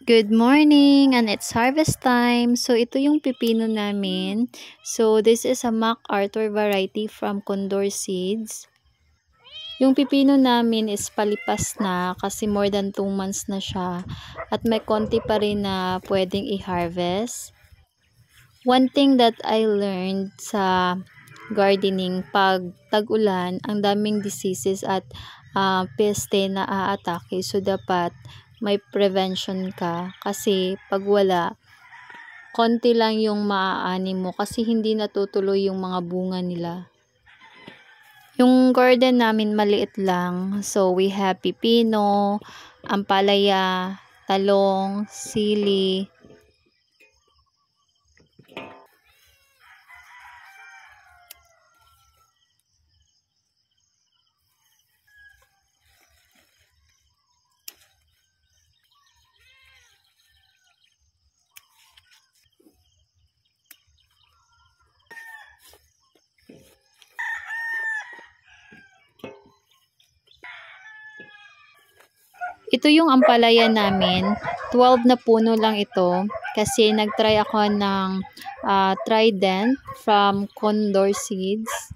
Good morning and it's harvest time. So ito yung pipino namin. So this is a MacArthur variety from Condor Seeds. Yung pipino namin is palipas na kasi more than 2 months na siya at may konti pa rin na pwedeng i-harvest. One thing that I learned sa gardening, pag tag-ulan, ang daming diseases at peste na aatake. So dapat may prevention ka kasi pag wala, konti lang yung maaani mo kasi hindi natutuloy yung mga bunga nila. Yung garden namin maliit lang. So we have pipino, ampalaya, talong, sili. Ito yung ampalaya namin. 12 na puno lang ito kasi nagtry ako ng Trident from Condor Seeds.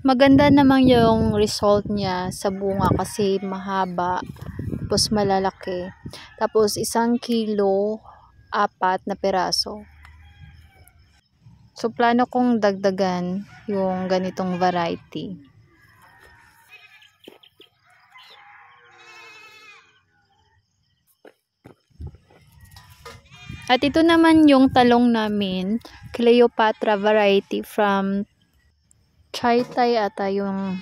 Maganda naman yung result niya sa bunga kasi mahaba tapos malalaki. Tapos 1 kilo, 4 na peraso. So plano kong dagdagan yung ganitong variety. At ito naman yung talong namin, Cleopatra variety from Chaitai ata yung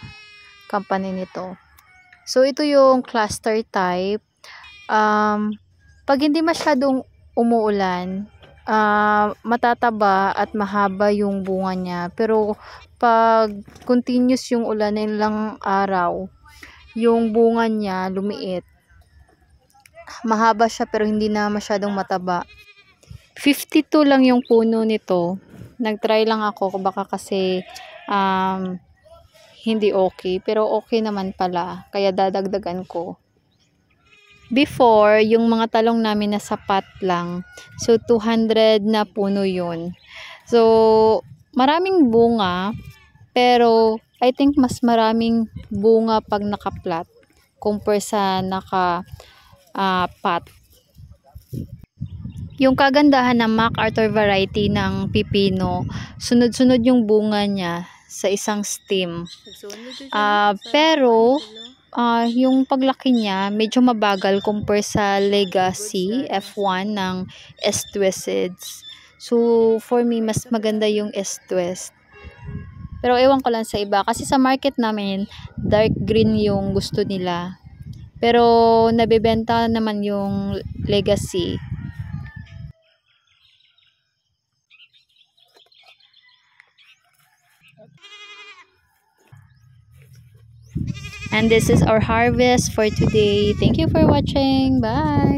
company nito. So ito yung cluster type. Pag hindi masyadong umuulan, matataba at mahaba yung bunga niya. Pero pag continuous yung ulan na ilang araw, yung bunga niya lumiit. Mahaba siya pero hindi na masyadong mataba. 52 lang yung puno nito. Nagtry lang ako baka kasi hindi okay. Pero okay naman pala. Kaya dadagdagan ko. Before, yung mga talong namin na sapat lang. So, 200 na puno yun. So, maraming bunga. Pero, I think mas maraming bunga pag naka-plat compare sa naka-pot. Yung kagandahan ng MacArthur variety ng pipino, sunod-sunod yung bunga niya sa isang stem. Pero, yung paglaki niya, medyo mabagal compare sa Legacy F1 ng S-Twist Seeds. So, for me, mas maganda yung S-Twist. Pero, ewan ko lang sa iba. Kasi sa market namin, dark green yung gusto nila. Pero, nabibenta naman yung Legacy. And this is our harvest for today. Thank you for watching. Bye!